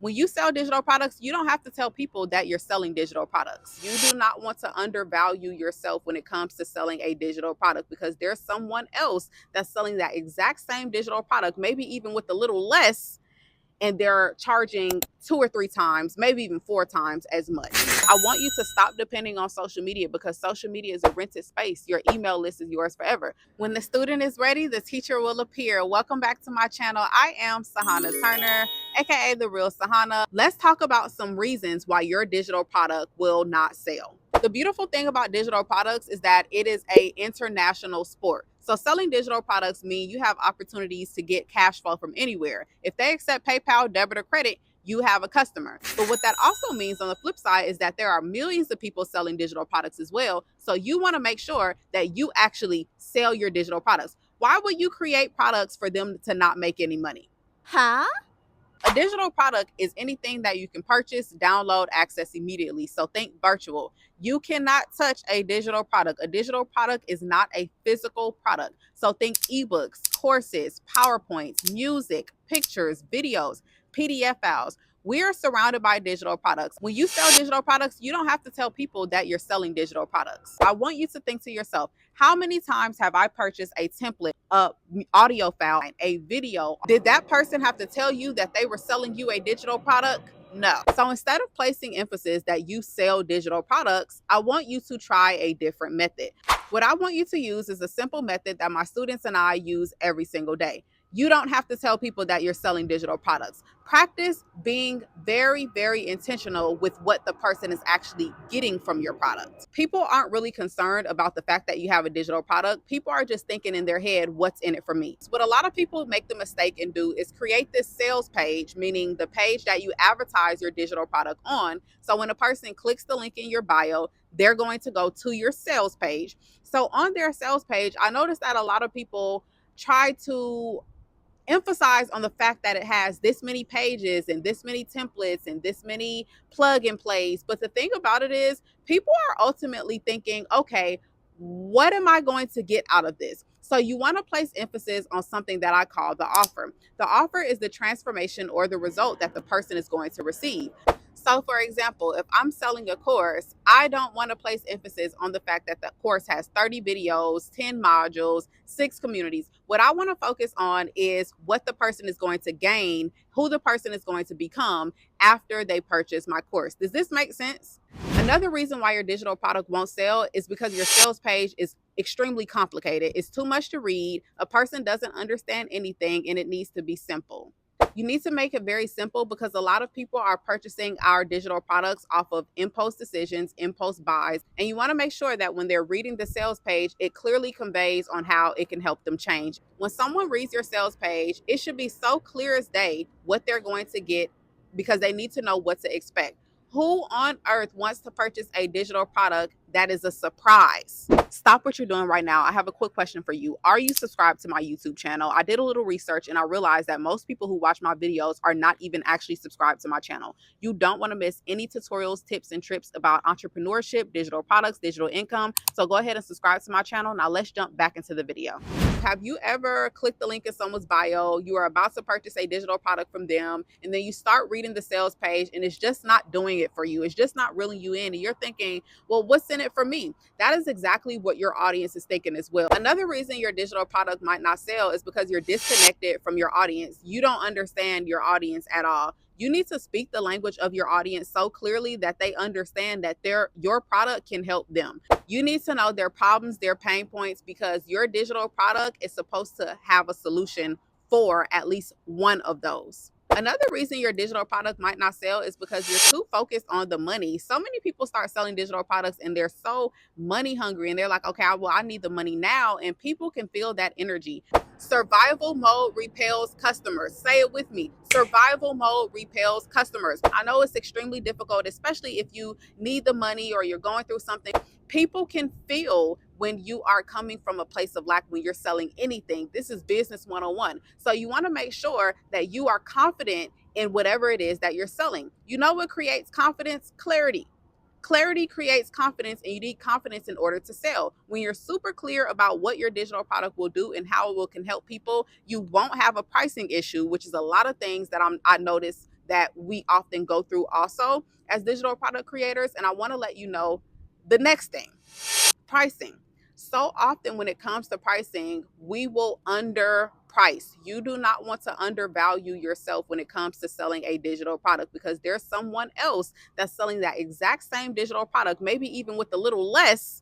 When you sell digital products, you don't have to tell people that you're selling digital products. You do not want to undervalue yourself when it comes to selling a digital product, because there's someone else that's selling that exact same digital product, maybe even with a little less, and they're charging 2 or 3 times, maybe even 4 times as much. I want you to stop depending on social media, because social media is a rented space. Your email list is yours forever. When the student is ready, the teacher will appear. Welcome back to my channel. I am Sahana Turner, aka The Real Sahana. Let's talk about some reasons why your digital product will not sell. The beautiful thing about digital products is that it is an international sport. So selling digital products mean you have opportunities to get cash flow from anywhere. If they accept PayPal, debit, or credit, you have a customer. But what that also means on the flip side is that there are millions of people selling digital products as well. So you want to make sure that you actually sell your digital products. Why would you create products for them to not make any money? Huh? A digital product is anything that you can purchase, download, access immediately. So think virtual. You cannot touch a digital product. A digital product is not a physical product. So think ebooks, courses, PowerPoints, music, pictures, videos, PDF files. We're surrounded by digital products. When you sell digital products, you don't have to tell people that you're selling digital products. I want you to think to yourself, how many times have I purchased a template, a audio file, a video? Did that person have to tell you that they were selling you a digital product? No. So instead of placing emphasis that you sell digital products, I want you to try a different method. What I want you to use is a simple method that my students and I use every single day. You don't have to tell people that you're selling digital products. Practice being very, very intentional with what the person is actually getting from your product. People aren't really concerned about the fact that you have a digital product. People are just thinking in their head, what's in it for me? What a lot of people make the mistake and do is create this sales page, meaning the page that you advertise your digital product on. So when a person clicks the link in your bio, they're going to go to your sales page. So on their sales page, I noticed that a lot of people try to emphasize on the fact that it has this many pages and this many templates and this many plug and plays. But the thing about it is, people are ultimately thinking, okay, what am I going to get out of this? So you want to place emphasis on something that I call the offer. The offer is the transformation or the result that the person is going to receive. So, for example, if I'm selling a course, I don't want to place emphasis on the fact that the course has 30 videos, 10 modules, 6 communities. What I want to focus on is what the person is going to gain, who the person is going to become after they purchase my course. Does this make sense? Another reason why your digital product won't sell is because your sales page is extremely complicated. It's too much to read. A person doesn't understand anything, and it needs to be simple. You need to make it very simple, because a lot of people are purchasing our digital products off of impulse decisions, impulse buys, and you want to make sure that when they're reading the sales page, it clearly conveys on how it can help them change. When someone reads your sales page, it should be so clear as day what they're going to get, because they need to know what to expect. Who on earth wants to purchase a digital product that is a surprise? Stop what you're doing right now. I have a quick question for you. Are you subscribed to my YouTube channel? I did a little research and I realized that most people who watch my videos are not even actually subscribed to my channel. You don't want to miss any tutorials, tips, and tricks about entrepreneurship, digital products, digital income. So go ahead and subscribe to my channel. Now let's jump back into the video. Have you ever clicked the link in someone's bio? You are about to purchase a digital product from them, and then you start reading the sales page and it's just not doing it for you. It's just not reeling you in. And you're thinking, well, what's in it for me? That is exactly what your audience is thinking as well. Another reason your digital product might not sell is because you're disconnected from your audience. You don't understand your audience at all. You need to speak the language of your audience so clearly that they understand that your product can help them. You need to know their problems, their pain points, because your digital product is supposed to have a solution for at least one of those. Another reason your digital product might not sell is because you're too focused on the money. So many people start selling digital products and they're so money hungry, and they're like, okay, well, I need the money now. And people can feel that energy. Survival mode repels customers. Say it with me. Survival mode repels customers. I know it's extremely difficult, especially if you need the money or you're going through something. People can feel when you are coming from a place of lack when you're selling anything. This is business 101. So you want to make sure that you are confident in whatever it is that you're selling. You know what creates confidence? Clarity. Clarity creates confidence, and you need confidence in order to sell. When you're super clear about what your digital product will do and how it can help people, you won't have a pricing issue, which is a lot of things that I notice that we often go through also as digital product creators. And I want to let you know the next thing: pricing. So often when it comes to pricing, we will underprice. You do not want to undervalue yourself when it comes to selling a digital product, because there's someone else that's selling that exact same digital product, maybe even with a little less,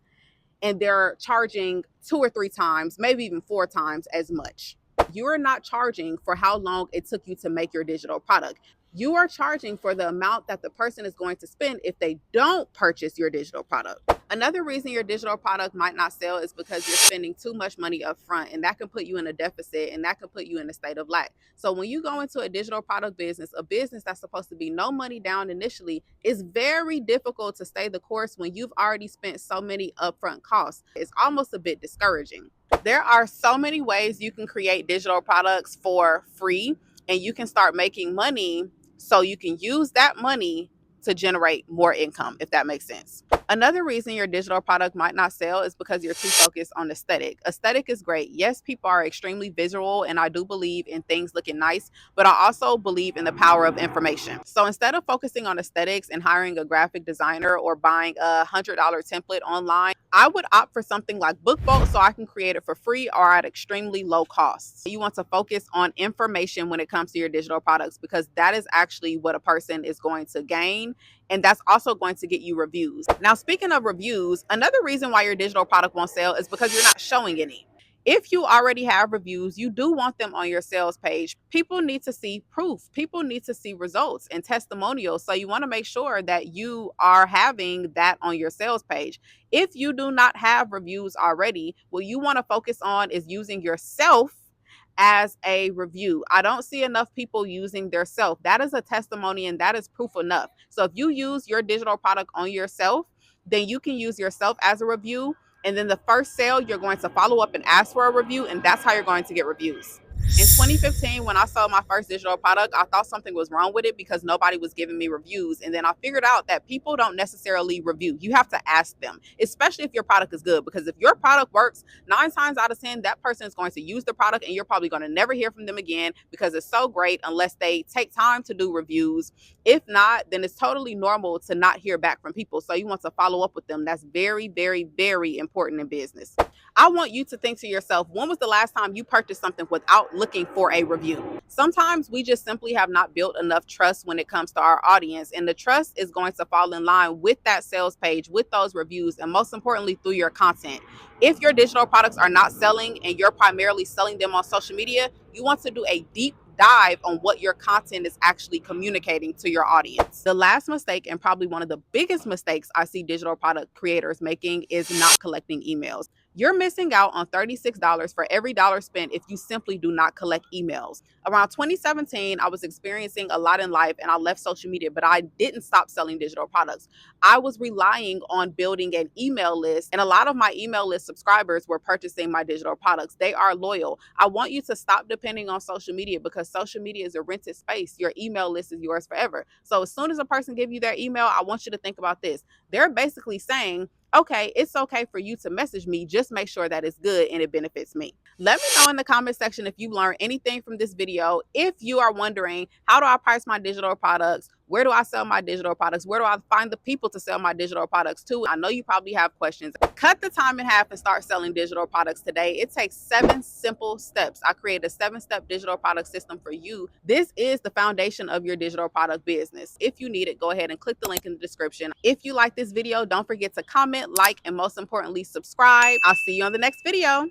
and they're charging 2 or 3 times, maybe even 4 times as much. You're not charging for how long it took you to make your digital product. You are charging for the amount that the person is going to spend if they don't purchase your digital product. Another reason your digital product might not sell is because you're spending too much money up front, and that can put you in a deficit, and that can put you in a state of lack. So when you go into a digital product business, a business that's supposed to be no money down initially, it's very difficult to stay the course when you've already spent so many upfront costs. It's almost a bit discouraging. There are so many ways you can create digital products for free, and you can start making money so you can use that money to generate more income, if that makes sense. Another reason your digital product might not sell is because you're too focused on aesthetic. Aesthetic is great. Yes, people are extremely visual, and I do believe in things looking nice, but I also believe in the power of information. So instead of focusing on aesthetics and hiring a graphic designer or buying a $100 template online, I would opt for something like BookBolt so I can create it for free or at extremely low costs. You want to focus on information when it comes to your digital products, because that is actually what a person is going to gain, and that's also going to get you reviews. Now, speaking of reviews, another reason why your digital product won't sell is because you're not showing any. If you already have reviews, you do want them on your sales page. People need to see proof. People need to see results and testimonials. So you want to make sure that you are having that on your sales page. If you do not have reviews already, what you want to focus on is using yourself as a review. I don't see enough people using their self. That is a testimony, and that is proof enough. So if you use your digital product on yourself, then you can use yourself as a review. And then the first sale, you're going to follow up and ask for a review, and that's how you're going to get reviews. In 2015, when I sold my first digital product, I thought something was wrong with it because nobody was giving me reviews. And then I figured out that people don't necessarily review. You have to ask them, especially if your product is good, because if your product works, 9 times out of 10, that person is going to use the product, and you're probably going to never hear from them again because it's so great, unless they take time to do reviews. If not, then it's totally normal to not hear back from people. So you want to follow up with them. That's very, very, very important in business. I want you to think to yourself, when was the last time you purchased something without looking for a review? Sometimes we just simply have not built enough trust when it comes to our audience, and the trust is going to fall in line with that sales page, with those reviews, and most importantly, through your content. If your digital products are not selling and you're primarily selling them on social media, you want to do a deep dive on what your content is actually communicating to your audience. The last mistake, and probably one of the biggest mistakes I see digital product creators making, is not collecting emails. You're missing out on $36 for every dollar spent if you simply do not collect emails. Around 2017, I was experiencing a lot in life, and I left social media, but I didn't stop selling digital products. I was relying on building an email list, and a lot of my email list subscribers were purchasing my digital products. They are loyal. I want you to stop depending on social media, because social media is a rented space. Your email list is yours forever. So as soon as a person gives you their email, I want you to think about this. They're basically saying, okay, it's okay for you to message me. Just make sure that it's good and it benefits me. Let me know in the comment section if you learned anything from this video. If you are wondering, how do I price my digital products? Where do I sell my digital products? Where do I find the people to sell my digital products to? I know you probably have questions. Cut the time in half and start selling digital products today. It takes 7 simple steps. I created a 7-step digital product system for you. This is the foundation of your digital product business. If you need it, go ahead and click the link in the description. If you like this video, don't forget to comment, like, and most importantly, subscribe. I'll see you on the next video.